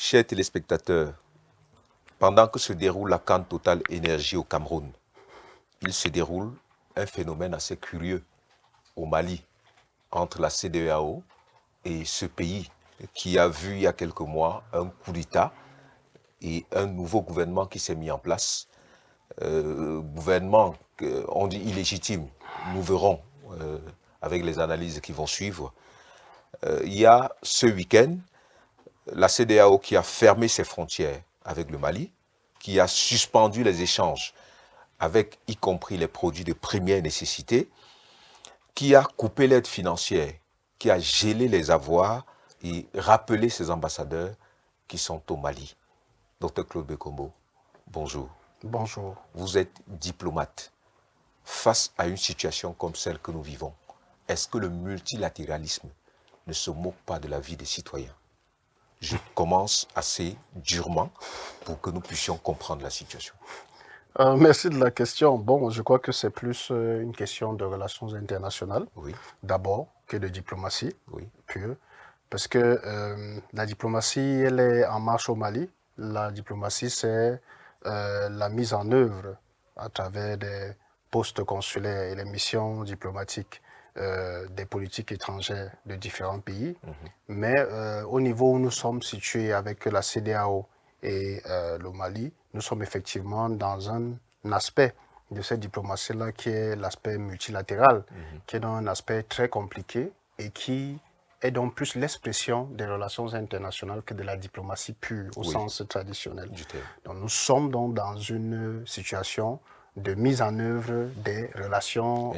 Chers téléspectateurs, pendant que se déroule la CAN Total Énergie au Cameroun, il se déroule un phénomène assez curieux au Mali, entre la CEDEAO et ce pays qui a vu il y a quelques mois un coup d'État et un nouveau gouvernement qui s'est mis en place. Gouvernement, on dit illégitime, nous verrons avec les analyses qui vont suivre. Il y a ce week-end la CEDEAO qui a fermé ses frontières avec le Mali, qui a suspendu les échanges avec y compris les produits de première nécessité, qui a coupé l'aide financière, qui a gelé les avoirs et rappelé ses ambassadeurs qui sont au Mali. Dr Claude Bekombo, bonjour. Bonjour. Vous êtes diplomate. Face à une situation comme celle que nous vivons, est-ce que le multilatéralisme ne se moque pas de la vie des citoyens? Je commence assez durement pour que nous puissions comprendre la situation. Merci de la question. Bon, je crois que c'est plus une question de relations internationales, Oui, d'abord, que de diplomatie oui, pure. Parce que la diplomatie, elle est en marche au Mali. La diplomatie, c'est la mise en œuvre à travers des postes consulaires et les missions diplomatiques des politiques étrangères de différents pays. Mais au niveau où nous sommes situés avec la CEDEAO et le Mali, nous sommes effectivement dans un aspect de cette diplomatie-là qui est l'aspect multilatéral, qui est dans un aspect très compliqué et qui est donc plus l'expression des relations internationales que de la diplomatie pure au sens traditionnel. Donc nous sommes donc dans une situation de mise en œuvre des relations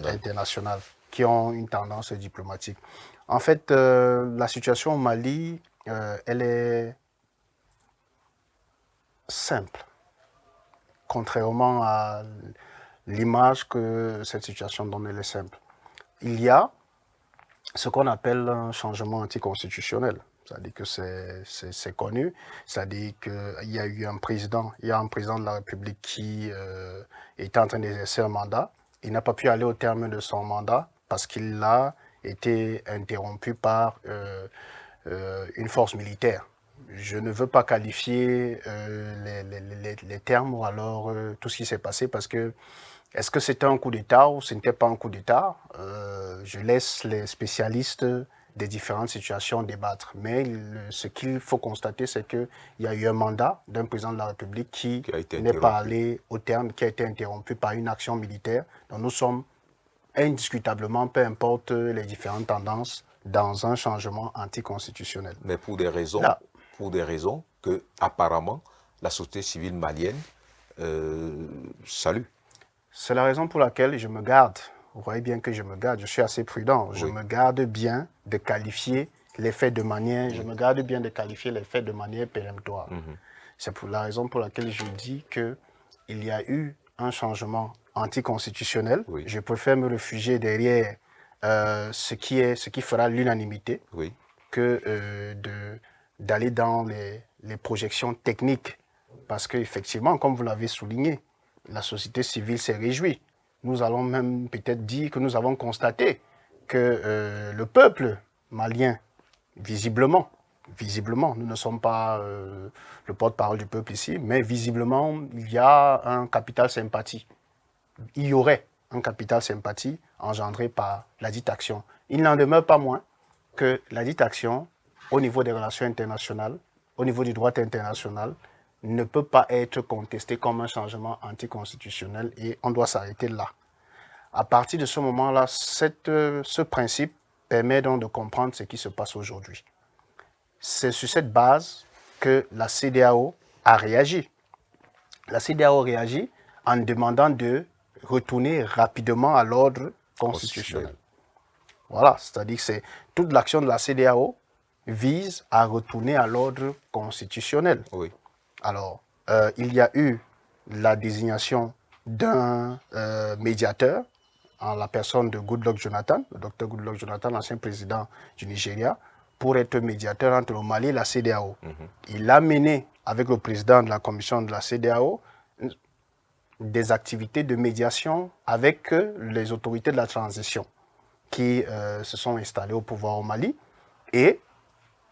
internationales qui ont une tendance diplomatique. En fait, la situation au Mali, elle est simple, contrairement à l'image que cette situation donne, elle est simple. Il y a ce qu'on appelle un changement anticonstitutionnel. C'est-à-dire que c'est connu, c'est-à-dire qu'il y a eu un président, il y a un président de la République qui était en train d'exercer un mandat. Il n'a pas pu aller au terme de son mandat parce qu'il a été interrompu par une force militaire. Je ne veux pas qualifier les termes ou alors tout ce qui s'est passé parce que est-ce que c'était un coup d'État ou ce n'était pas un coup d'État? Je laisse les spécialistes des différentes situations débattre. Mais ce qu'il faut constater, c'est qu'il y a eu un mandat d'un président de la République qui n'est pas allé au terme, qui a été interrompu par une action militaire. Donc nous sommes indiscutablement, peu importe les différentes tendances, dans un changement anticonstitutionnel. Mais pour des raisons, que apparemment la société civile malienne salue. C'est la raison pour laquelle je me garde. Vous voyez bien que je me garde, je suis assez prudent. Je me garde bien de qualifier les faits de manière, je me garde bien de qualifier les faits de manière péremptoire. C'est pour la raison pour laquelle je dis qu'il y a eu un changement anticonstitutionnel. Je préfère me réfugier derrière ce qui fera l'unanimité que d'aller dans les projections techniques. Parce qu'effectivement, comme vous l'avez souligné, la société civile s'est réjouie. Nous allons même peut-être dire que nous avons constaté que le peuple malien, visiblement, nous ne sommes pas le porte-parole du peuple ici, mais visiblement, il y a un capital sympathie. Il y aurait un capital sympathie engendré par la dite action. Il n'en demeure pas moins que la dite action, au niveau des relations internationales, au niveau du droit international, ne peut pas être contesté comme un changement anticonstitutionnel et on doit s'arrêter là. À partir de ce moment-là, ce principe permet donc de comprendre ce qui se passe aujourd'hui. C'est sur cette base que la CEDEAO a réagi. La CEDEAO réagit en demandant de retourner rapidement à l'ordre constitutionnel. Voilà, c'est-à-dire que toute l'action de la CEDEAO vise à retourner à l'ordre constitutionnel. Alors, il y a eu la désignation d'un médiateur en la personne de Goodluck Jonathan, le docteur Goodluck Jonathan, l'ancien président du Nigeria, pour être médiateur entre le Mali et la CEDEAO. Il a mené, avec le président de la commission de la CEDEAO, des activités de médiation avec les autorités de la transition qui se sont installées au pouvoir au Mali. Et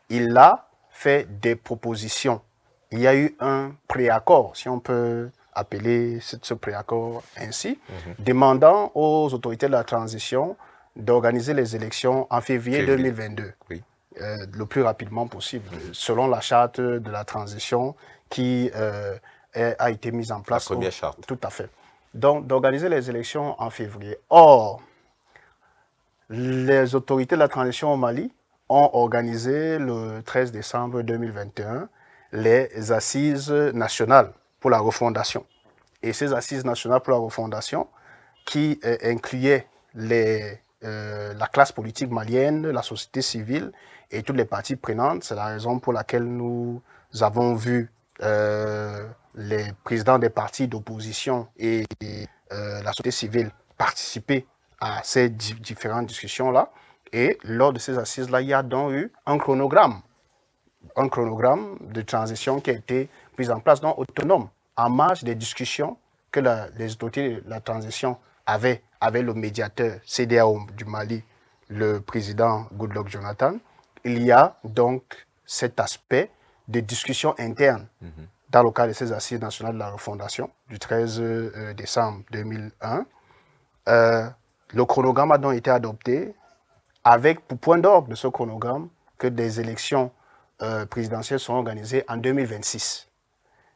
il a fait des propositions. Il y a eu un préaccord, si on peut appeler ce préaccord ainsi, demandant aux autorités de la transition d'organiser les élections en février 2022, oui. Le plus rapidement possible, selon la charte de la transition qui a été mise en place. La première charte. Tout à fait. Donc, d'organiser les élections en février. Or, les autorités de la transition au Mali ont organisé le 13 décembre 2021 les assises nationales pour la refondation. Et ces assises nationales pour la refondation qui incluaient la classe politique malienne, la société civile et toutes les parties prenantes. C'est la raison pour laquelle nous avons vu les présidents des partis d'opposition et la société civile participer à ces différentes discussions-là. Et lors de ces assises-là, il y a donc eu un chronogramme de transition qui a été mis en place, donc autonome, en marge des discussions que les autorités de la transition avaient avec le médiateur CEDEAO du Mali, le président Goodluck Jonathan. Il y a donc cet aspect de discussion interne dans le cadre de ces assises nationales de la refondation du 13 décembre 2001. Le chronogramme a donc été adopté avec pour point d'ordre de ce chronogramme que des élections présidentielles sont organisées en 2026,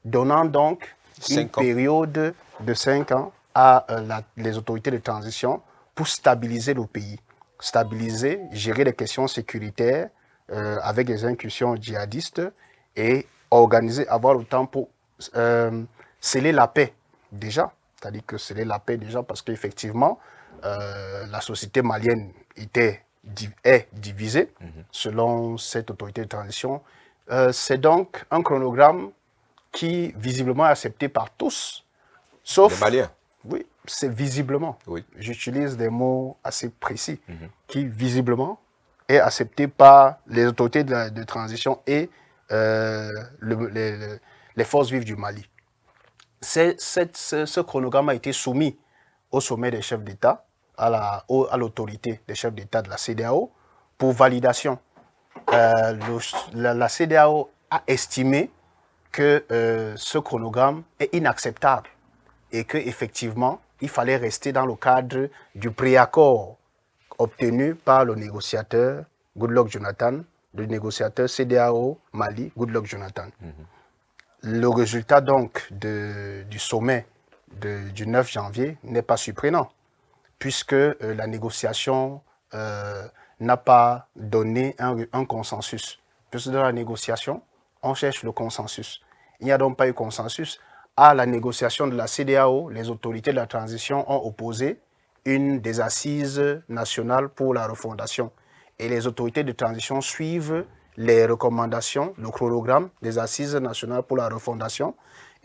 donnant donc une période de 5 ans à les autorités de transition pour stabiliser le pays. Stabiliser, gérer les questions sécuritaires avec les incursions djihadistes et organiser, avoir le temps pour sceller la paix déjà. C'est-à-dire que sceller la paix déjà parce qu'effectivement, la société malienne est divisée selon cette autorité de transition. C'est donc un chronogramme qui visiblement est accepté par tous, sauf... Les Maliens. Oui, c'est visiblement. Oui. J'utilise des mots assez précis, qui visiblement est accepté par les autorités de transition et les forces vives du Mali. Ce chronogramme a été soumis au sommet des chefs d'État, à l'autorité des chefs d'État de la CEDEAO pour validation. La CEDEAO a estimé que ce chronogramme est inacceptable et qu'effectivement, il fallait rester dans le cadre du préaccord obtenu par le négociateur Goodluck Jonathan, le négociateur CEDEAO Mali, Goodluck Jonathan. Le résultat donc du sommet du 9 janvier n'est pas surprenant, puisque la négociation n'a pas donné un consensus. Puisque dans la négociation, on cherche le consensus. Il n'y a donc pas eu consensus. À la négociation de la CEDEAO, les autorités de la transition ont opposé une des assises nationales pour la refondation. Et les autorités de transition suivent les recommandations, le chronogramme des assises nationales pour la refondation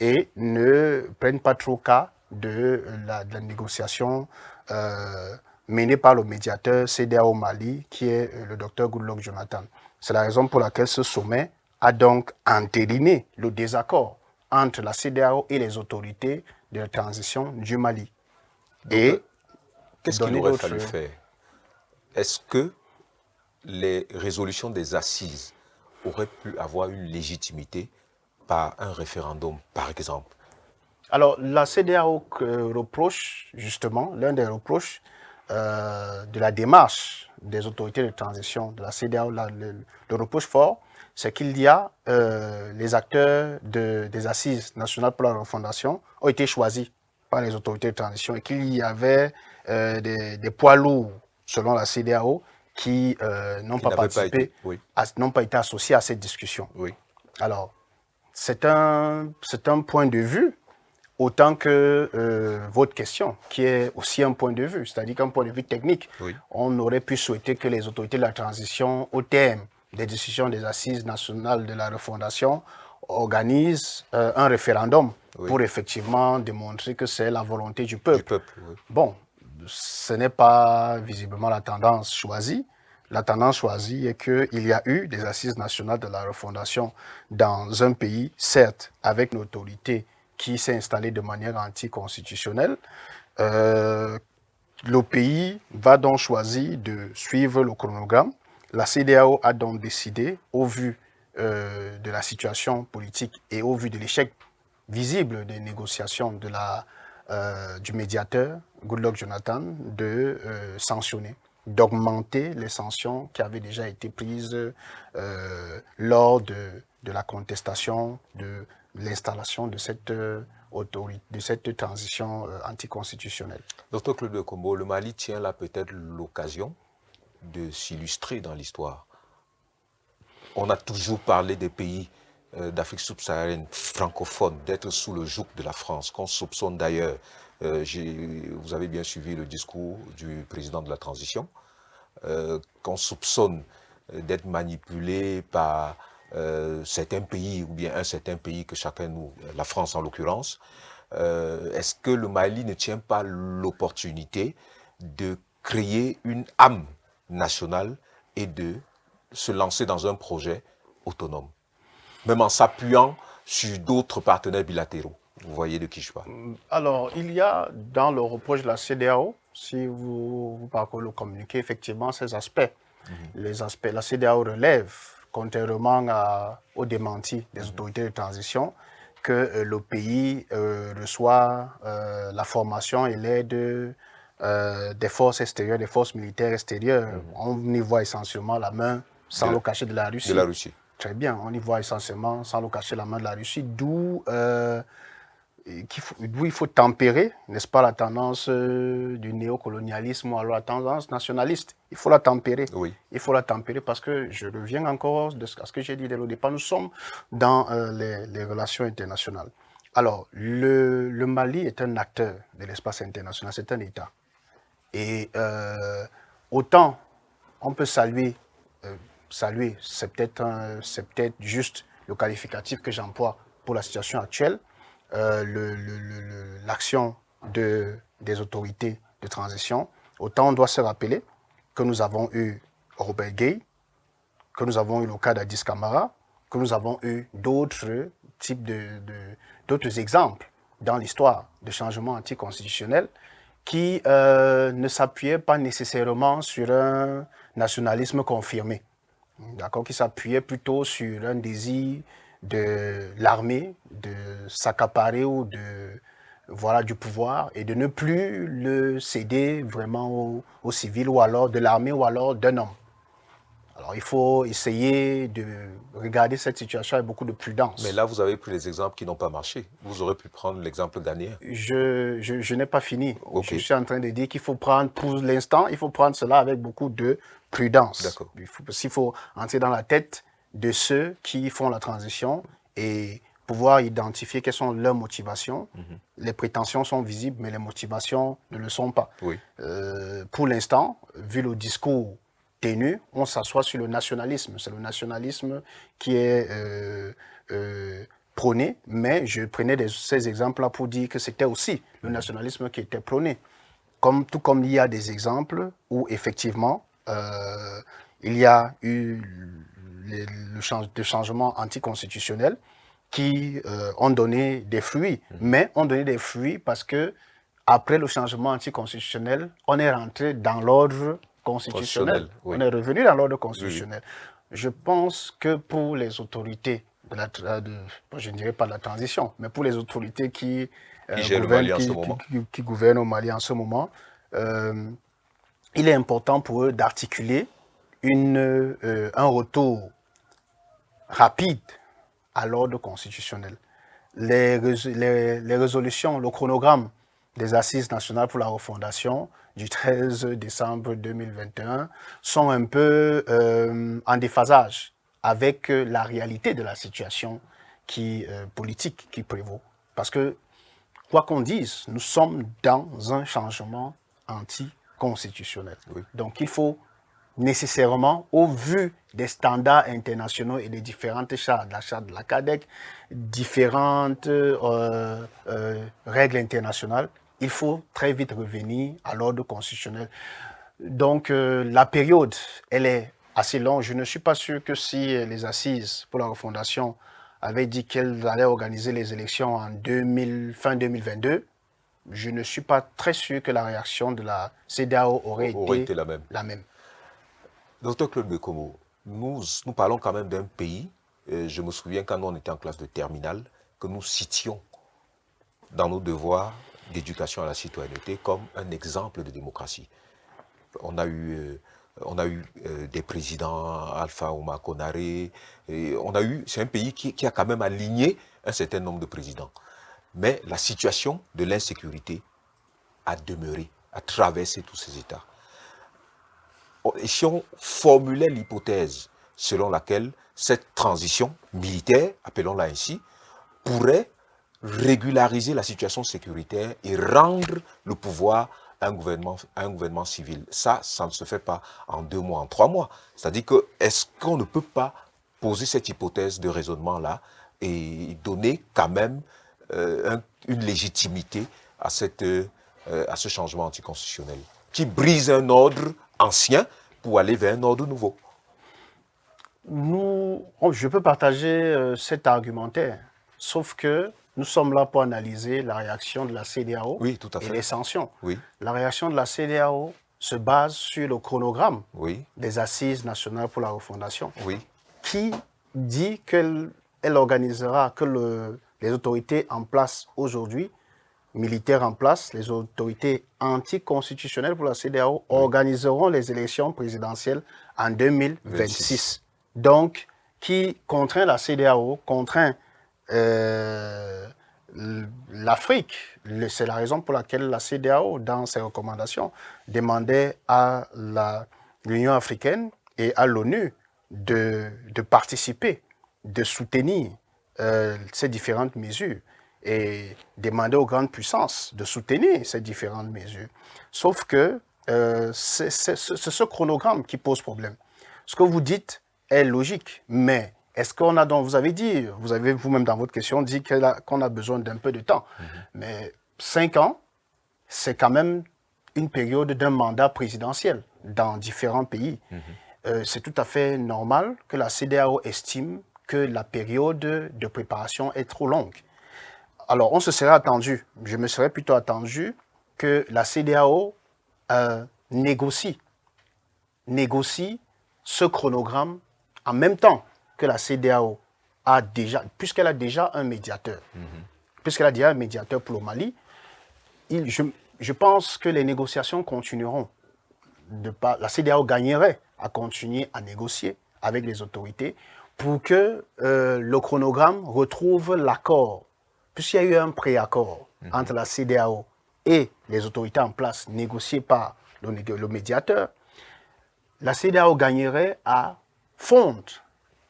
et ne prennent pas trop cas de la négociation menée par le médiateur CEDEAO Mali, qui est le docteur Goodluck Jonathan. C'est la raison pour laquelle ce sommet a donc entériné le désaccord entre la CEDEAO et les autorités de la transition du Mali. Donc, et qu'est-ce qu'il aurait fallu faire? Est-ce que les résolutions des assises auraient pu avoir une légitimité par un référendum, par exemple? Alors, la CEDEAO reproche, justement, l'un des reproches de la démarche des autorités de transition de la CEDEAO, le reproche fort, c'est qu'il y a les acteurs des assises nationales pour la refondation ont été choisis par les autorités de transition et qu'il y avait des poids lourds, selon la CEDEAO, qui n'ont pas participé, n'ont pas été associés à cette discussion. Oui. Alors, c'est un point de vue, autant que votre question, qui est aussi un point de vue, c'est-à-dire qu'un point de vue technique. Oui. On aurait pu souhaiter que les autorités de la transition, au terme des décisions des assises nationales de la refondation, organisent un référendum pour effectivement démontrer que c'est la volonté du peuple. Bon, ce n'est pas visiblement la tendance choisie. La tendance choisie est qu'il y a eu des assises nationales de la refondation dans un pays, certes, avec une autorité qui s'est installée de manière anticonstitutionnelle. Le pays va donc choisir de suivre le chronogramme. La CEDEAO a donc décidé, au vu de la situation politique et au vu de l'échec visible des négociations du médiateur, Goodluck Jonathan, de sanctionner, d'augmenter les sanctions qui avaient déjà été prises lors de la contestation de l'installation de cette autorité, de cette transition anticonstitutionnelle. Docteur Claude Kombo, le Mali tient là peut-être l'occasion de s'illustrer dans l'histoire. On a toujours parlé des pays d'Afrique subsaharienne francophone d'être sous le joug de la France, qu'on soupçonne d'ailleurs. Vous avez bien suivi le discours du président de la transition, qu'on soupçonne d'être manipulé par certains pays, ou bien un certain pays que chacun nous, la France en l'occurrence. Est-ce que le Mali ne tient pas l'opportunité de créer une âme nationale et de se lancer dans un projet autonome, même en s'appuyant sur d'autres partenaires bilatéraux? Vous voyez de qui je parle? Alors, il y a dans le reproche de la CEDEAO, si vous parcourez le communiqué, effectivement, ces aspects. Les aspects, la CEDEAO relève, contrairement aux démentis des autorités de transition, que le pays reçoit la formation et l'aide des forces extérieures, des forces militaires extérieures. On y voit essentiellement la main, sans le cacher, de la Russie. De la Russie. Très bien, on y voit essentiellement, sans le cacher, la main de la Russie, d'où il faut tempérer, n'est-ce pas, la tendance du néocolonialisme ou alors la tendance nationaliste. Il faut la tempérer. Oui. Il faut la tempérer parce que, je reviens encore à ce que j'ai dit dès le départ, nous sommes dans les relations internationales. Alors, le Mali est un acteur de l'espace international, c'est un État. Et autant on peut saluer, c'est peut-être juste le qualificatif que j'emploie pour la situation actuelle, l'action des autorités de transition, autant on doit se rappeler que nous avons eu Robert Gueye, que nous avons eu le cas d'Addis Camara, que nous avons eu d'autres types d'autres exemples dans l'histoire de changements anticonstitutionnels qui ne s'appuyaient pas nécessairement sur un nationalisme confirmé, d'accord, qui s'appuyait plutôt sur un désir de l'armée de s'accaparer ou du pouvoir et de ne plus le céder vraiment aux civils ou alors de l'armée ou alors d'un homme. Alors il faut essayer de regarder cette situation avec beaucoup de prudence. Mais là, vous avez pris les exemples qui n'ont pas marché. Vous aurez pu prendre l'exemple ghanéen. Je n'ai pas fini. Okay. Je suis en train de dire qu'il faut prendre, pour l'instant, il faut prendre cela avec beaucoup de prudence. D'accord. Il faut entrer dans la tête de ceux qui font la transition et pouvoir identifier quelles sont leurs motivations. Les prétentions sont visibles, mais les motivations ne le sont pas. Oui. Pour l'instant, vu le discours tenu, on s'assoit sur le nationalisme. C'est le nationalisme qui est prôné, mais je prenais ces exemples-là pour dire que c'était aussi le nationalisme qui était prôné. Tout comme il y a des exemples où, effectivement, il y a eu des changements anticonstitutionnels qui ont donné des fruits, mais ont donné des fruits parce que après le changement anticonstitutionnel, on est rentré dans l'ordre constitutionnel. Oui. On est revenu dans l'ordre constitutionnel. Oui. Je pense que pour les autorités je ne dirais pas de la transition, mais pour les autorités qui gouvernent au Mali en ce moment, il est important pour eux d'articuler un retour rapide à l'ordre constitutionnel. Les résolutions, le chronogramme des Assises nationales pour la refondation du 13 décembre 2021 sont un peu en déphasage avec la réalité de la situation politique qui prévaut. Parce que, quoi qu'on dise, nous sommes dans un changement anticonstitutionnel. Oui. Donc il faut nécessairement, au vu des standards internationaux et des différentes chartes, la charte de la CADEC, différentes règles internationales, il faut très vite revenir à l'ordre constitutionnel. Donc la période, elle est assez longue. Je ne suis pas sûr que si les Assises pour la refondation avaient dit qu'elles allaient organiser les élections en fin 2022, je ne suis pas très sûr que la réaction de la CEDEAO aurait été la même. Docteur Claude Bekomo, nous parlons quand même d'un pays je me souviens quand on était en classe de terminale, que nous citions dans nos devoirs d'éducation à la citoyenneté comme un exemple de démocratie. On a eu des présidents, Alpha Ouma Konaré, c'est un pays qui a quand même aligné un certain nombre de présidents. Mais la situation de l'insécurité a demeuré, a traversé tous ces États. Et si on formulait l'hypothèse selon laquelle cette transition militaire, appelons-la ainsi, pourrait régulariser la situation sécuritaire et rendre le pouvoir à un gouvernement civil. Ça ne se fait pas en 2 mois, en 3 mois. C'est-à-dire que, est-ce qu'on ne peut pas poser cette hypothèse de raisonnement-là et donner quand même une légitimité à ce changement anticonstitutionnel qui brise un ordre ancien pour aller vers un ordre nouveau? Je peux partager cet argumentaire, sauf que nous sommes là pour analyser la réaction de la CEDEAO oui, tout à fait. Et les sanctions. Oui. La réaction de la CEDEAO se base sur le chronogramme oui. des Assises nationales pour la refondation, oui. qui dit qu'elle organisera, que les autorités en place aujourd'hui, militaires en place, les autorités anticonstitutionnelles pour la CEDEAO, organiseront les élections présidentielles en 2026. Donc, qui contraint la CEDEAO, contraint l'Afrique. C'est la raison pour laquelle la CEDEAO, dans ses recommandations, demandait à l'Union africaine et à l'ONU de participer, de soutenir ces différentes mesures et demander aux grandes puissances de soutenir ces différentes mesures. Sauf que c'est ce chronogramme qui pose problème. Ce que vous dites est logique, mais est-ce qu'on a donc, vous avez vous-même dans votre question dit qu'on a besoin d'un peu de temps. Mais 5 ans, c'est quand même une période d'un mandat présidentiel dans différents pays. C'est tout à fait normal que la CEDEAO estime que la période de préparation est trop longue. Alors, on se serait attendu, je me serais plutôt attendu que la CEDEAO négocie ce chronogramme en même temps que la CEDEAO a déjà, puisqu'elle a déjà un médiateur, puisqu'elle a déjà un médiateur pour le Mali, je pense que les négociations continueront. La CEDEAO gagnerait à continuer à négocier avec les autorités pour que le chronogramme retrouve l'accord. Puisqu'il y a eu un préaccord entre la CEDEAO et les autorités en place négociées par le médiateur, la CEDEAO gagnerait à fondre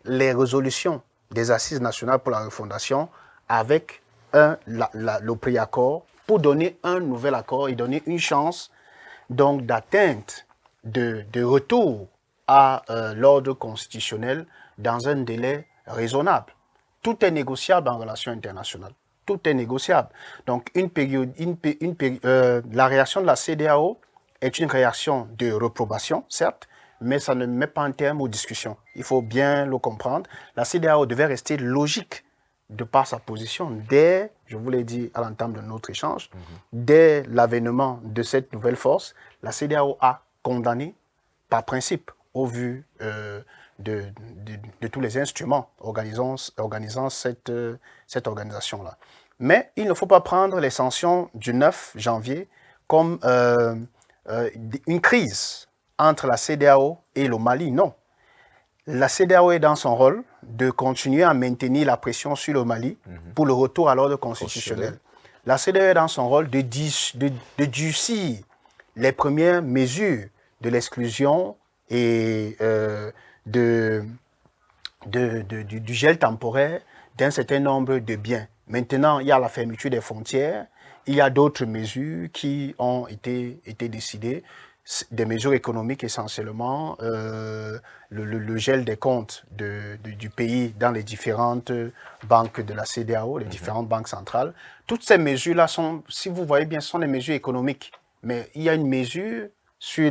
les résolutions des Assises nationales pour la refondation avec le préaccord pour donner un nouvel accord et donner une chance donc d'atteinte, de retour à l'ordre constitutionnel dans un délai raisonnable. Tout est négociable en relations internationales. Tout est négociable. Donc, la réaction de la CEDEAO est une réaction de reprobation, certes, mais ça ne met pas en terme aux discussions. Il faut bien le comprendre. La CEDEAO devait rester logique de par sa position dès, je vous l'ai dit à l'entame de notre échange, dès l'avènement de cette nouvelle force, la CEDEAO a condamné par principe au vu de tous les instruments organisant cette organisation-là. Mais il ne faut pas prendre les sanctions du 9 janvier comme une crise entre la CEDEAO et le Mali. Non. La CEDEAO est dans son rôle de continuer à maintenir la pression sur le Mali pour le retour à l'ordre constitutionnel. La CEDEAO est dans son rôle de durcir les premières mesures de l'exclusion et du gel temporaire d'un certain nombre de biens. Maintenant, il y a la fermeture des frontières, il y a d'autres mesures qui ont été décidées, des mesures économiques essentiellement, le gel des comptes du pays dans les différentes banques de la CEDEAO, les différentes banques centrales. Toutes ces mesures-là sont, si vous voyez bien, sont des mesures économiques. Mais il y a une mesure sur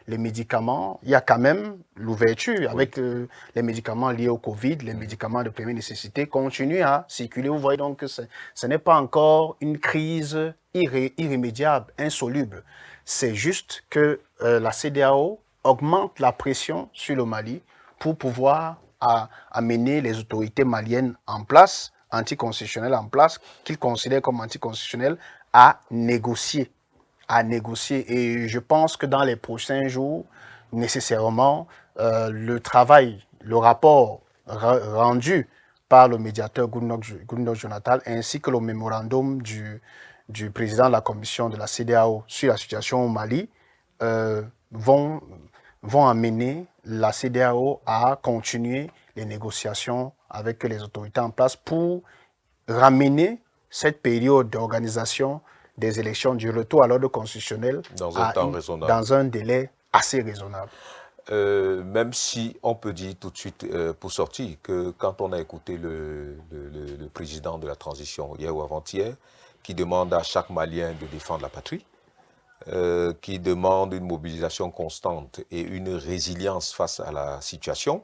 les médicaments, il y a quand même l'ouverture avec les médicaments liés au Covid, les médicaments de première nécessité continuent à circuler. Vous voyez donc que ce n'est pas encore une crise irrémédiable, insoluble. C'est juste que la CEDEAO augmente la pression sur le Mali pour pouvoir a amené les autorités maliennes en place, anticonstitutionnelles en place, qu'ils considèrent comme anticonstitutionnelles, à négocier. Et je pense que dans les prochains jours, nécessairement, le travail, le rapport rendu par le médiateur Goodluck Jonathan ainsi que le mémorandum du président de la commission de la CEDEAO sur la situation au Mali vont amener la CEDEAO à continuer les négociations avec les autorités en place pour ramener cette période d'organisation des élections du retour à l'ordre constitutionnel dans un délai assez raisonnable. Même si on peut dire tout de suite pour sortir que quand on a écouté le président de la transition hier ou avant-hier, qui demande à chaque Malien de défendre la patrie, qui demande une mobilisation constante et une résilience face à la situation,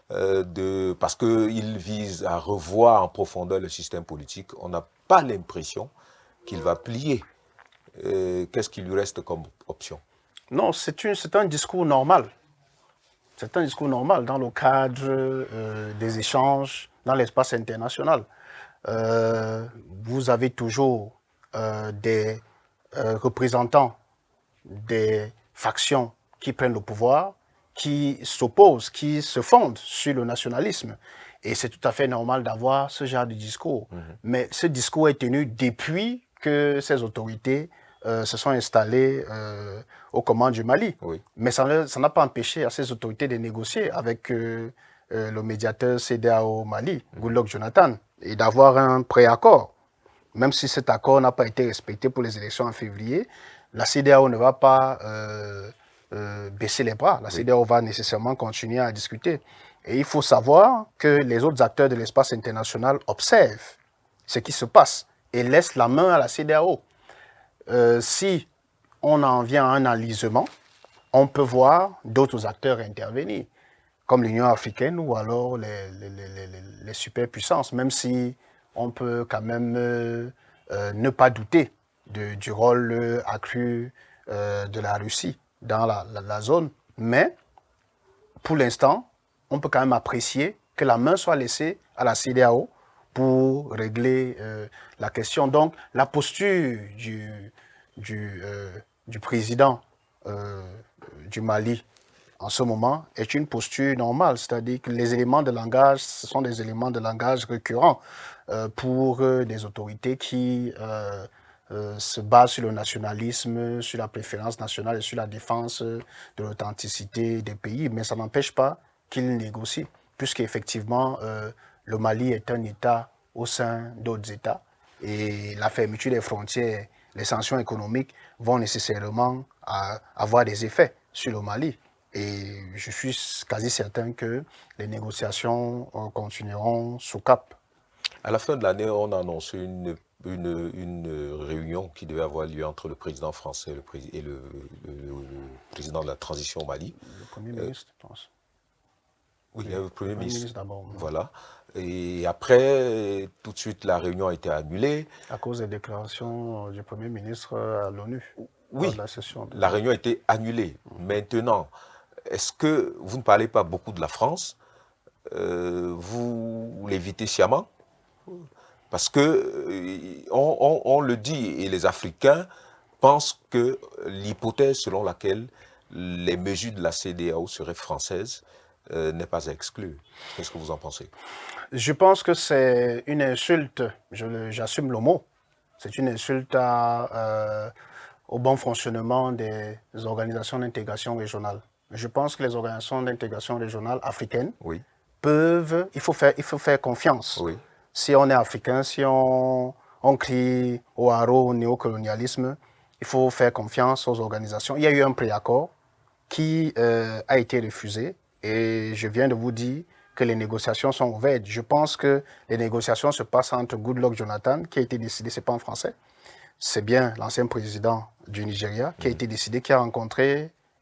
parce qu'il vise à revoir en profondeur le système politique, on n'a pas l'impression qu'il va plier. Qu'est-ce qui lui reste comme option? Non, c'est un discours normal. C'est un discours normal dans le cadre des échanges dans l'espace international. Vous avez toujours des représentants des factions qui prennent le pouvoir, qui s'opposent, qui se fondent sur le nationalisme. Et c'est tout à fait normal d'avoir ce genre de discours. Mais ce discours est tenu depuis que ces autorités se sont installées aux commandes du Mali. Oui. Mais ça n'a pas empêché à ces autorités de négocier avec le médiateur CEDEAO au Mali, Goodluck Jonathan, et d'avoir un préaccord. Même si cet accord n'a pas été respecté pour les élections en février, la CEDEAO ne va pas baisser les bras. La CEDEAO va nécessairement continuer à discuter. Et il faut savoir que les autres acteurs de l'espace international observent ce qui se passe et laissent la main à la CEDEAO. Si on en vient à un enlisement, on peut voir d'autres acteurs intervenir, comme l'Union africaine ou alors les superpuissances, même si on peut quand même ne pas douter du rôle accru de la Russie dans la zone. Mais, pour l'instant, on peut quand même apprécier que la main soit laissée à la CEDEAO pour régler la question. Donc, la posture du président du Mali en ce moment est une posture normale, c'est-à-dire que les éléments de langage, ce sont des éléments de langage récurrents pour des autorités qui se basent sur le nationalisme, sur la préférence nationale et sur la défense de l'authenticité des pays. Mais ça n'empêche pas qu'ils négocient, puisqu'effectivement, le Mali est un État au sein d'autres États et la fermeture des frontières, les sanctions économiques vont nécessairement avoir des effets sur le Mali. Et je suis quasi certain que les négociations continueront sous cap. À la fin de l'année, on a annoncé une réunion qui devait avoir lieu entre le président français et le président de la transition au Mali. Le Premier ministre, je pense. Oui, le Premier ministre d'abord. Voilà. Et après, tout de suite, la réunion a été annulée. À cause des déclarations du Premier ministre à l'ONU. Oui, la réunion a été annulée. Maintenant, est-ce que vous ne parlez pas beaucoup de la France? Vous l'évitez sciemment? Parce que on le dit, et les Africains pensent que l'hypothèse selon laquelle les mesures de la CEDEAO seraient françaises n'est pas à exclure. Qu'est-ce que vous en pensez? Je pense que c'est une insulte, j'assume le mot, c'est une insulte au bon fonctionnement des organisations d'intégration régionale. Je pense que les organisations d'intégration régionale africaines peuvent, il faut faire confiance. Oui. Si on est africain, si on crie au haro, au néocolonialisme, il faut faire confiance aux organisations. Il y a eu un préaccord qui a été refusé et je viens de vous dire que les négociations sont ouvertes. Je pense que les négociations se passent entre Goodluck Jonathan, qui a été décidé, c'est pas en français, c'est bien l'ancien président du Nigeria, qui a été décidé, qui a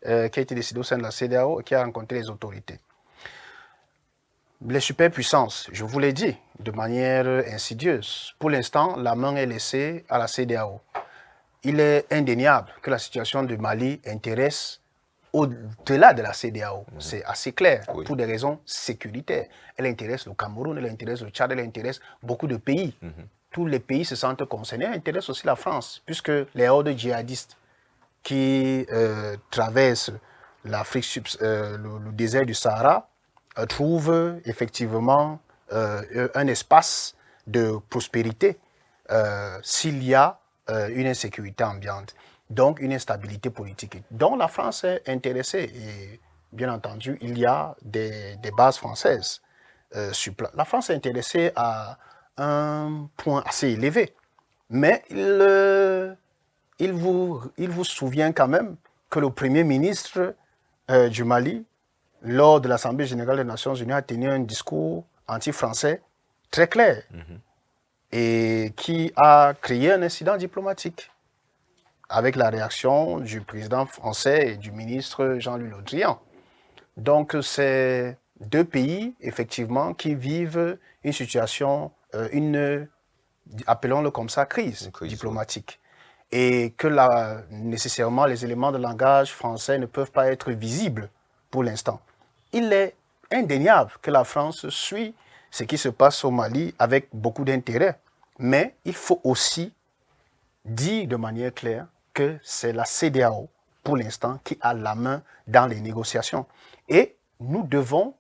été décidé au sein de la CEDEAO et qui a rencontré les autorités. Les superpuissances, je vous l'ai dit, de manière insidieuse. Pour l'instant, la main est laissée à la CEDEAO. Il est indéniable que la situation du Mali intéresse au-delà de la CEDEAO. C'est assez clair, Oui. pour des raisons sécuritaires. Elle intéresse le Cameroun, elle intéresse le Tchad, elle intéresse beaucoup de pays. Tous les pays se sentent concernés, elle intéresse aussi la France, puisque les hordes djihadistes qui traversent l'Afrique, le désert du Sahara, trouvent effectivement un espace de prospérité s'il y a une insécurité ambiante, donc une instabilité politique, dont la France est intéressée. Et bien entendu, il y a des bases françaises sur place. La France est intéressée à un point assez élevé, mais il vous souvient quand même que le Premier ministre du Mali, lors de l'Assemblée générale des Nations unies, a tenu un discours anti-français très clair et qui a créé un incident diplomatique avec la réaction du président français et du ministre Jean-Louis Le Drian. Donc, c'est deux pays, effectivement, qui vivent une situation, appelons-le comme ça, crise diplomatique. Et que nécessairement les éléments de langage français ne peuvent pas être visibles pour l'instant. Il est indéniable que la France suit ce qui se passe au Mali avec beaucoup d'intérêt. Mais il faut aussi dire de manière claire que c'est la CEDEAO, pour l'instant, qui a la main dans les négociations. Et nous devons,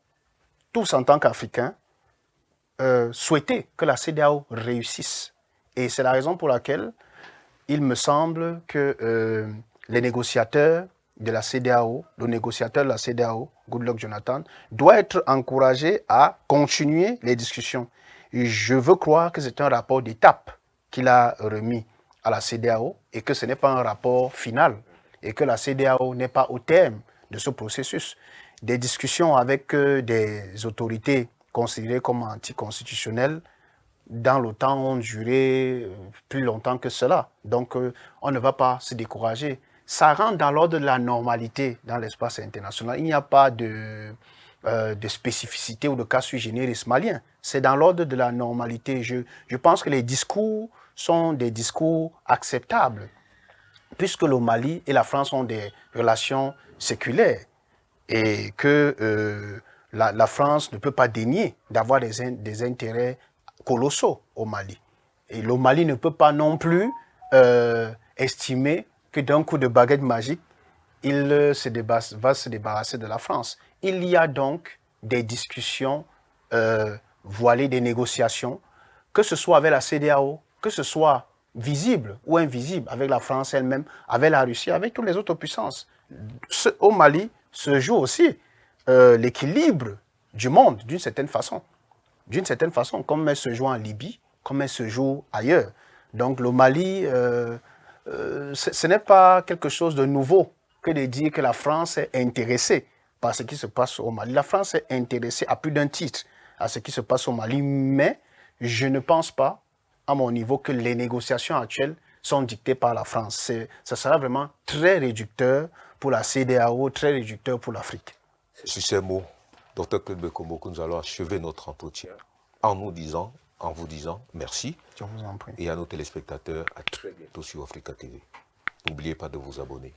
tous en tant qu'Africains, souhaiter que la CEDEAO réussisse. Et c'est la raison pour laquelle il me semble que les négociateurs de la CEDEAO, le négociateur de la CEDEAO, Goodluck Jonathan, doit être encouragé à continuer les discussions. Et je veux croire que c'est un rapport d'étape qu'il a remis à la CEDEAO et que ce n'est pas un rapport final et que la CEDEAO n'est pas au terme de ce processus. Des discussions avec des autorités considérées comme anticonstitutionnelles dans le temps ont duré plus longtemps que cela. Donc, on ne va pas se décourager. Ça rentre dans l'ordre de la normalité dans l'espace international. Il n'y a pas de spécificité ou de cas sui generis malien. C'est dans l'ordre de la normalité. Je pense que les discours sont des discours acceptables, puisque le Mali et la France ont des relations séculaires et que la France ne peut pas dénier d'avoir des intérêts colossaux au Mali. Et le Mali ne peut pas non plus estimer que d'un coup de baguette magique, il va se débarrasser de la France. Il y a donc des discussions voilées, des négociations, que ce soit avec la CEDEAO, que ce soit visible ou invisible avec la France elle-même, avec la Russie, avec toutes les autres puissances. Au Mali se joue aussi l'équilibre du monde d'une certaine façon. D'une certaine façon, comme elle se joue en Libye, comme elle se joue ailleurs. Donc le Mali, ce n'est pas quelque chose de nouveau que de dire que la France est intéressée par ce qui se passe au Mali. La France est intéressée à plus d'un titre à ce qui se passe au Mali, mais je ne pense pas, à mon niveau, que les négociations actuelles sont dictées par la France. Ça sera vraiment très réducteur pour la CEDEAO, très réducteur pour l'Afrique. Sur ces mots, Dr Claude Bekomboku, nous allons achever notre entretien en vous disant merci. Je vous en prie. Et à nos téléspectateurs, à très bientôt sur Africa TV. N'oubliez pas de vous abonner.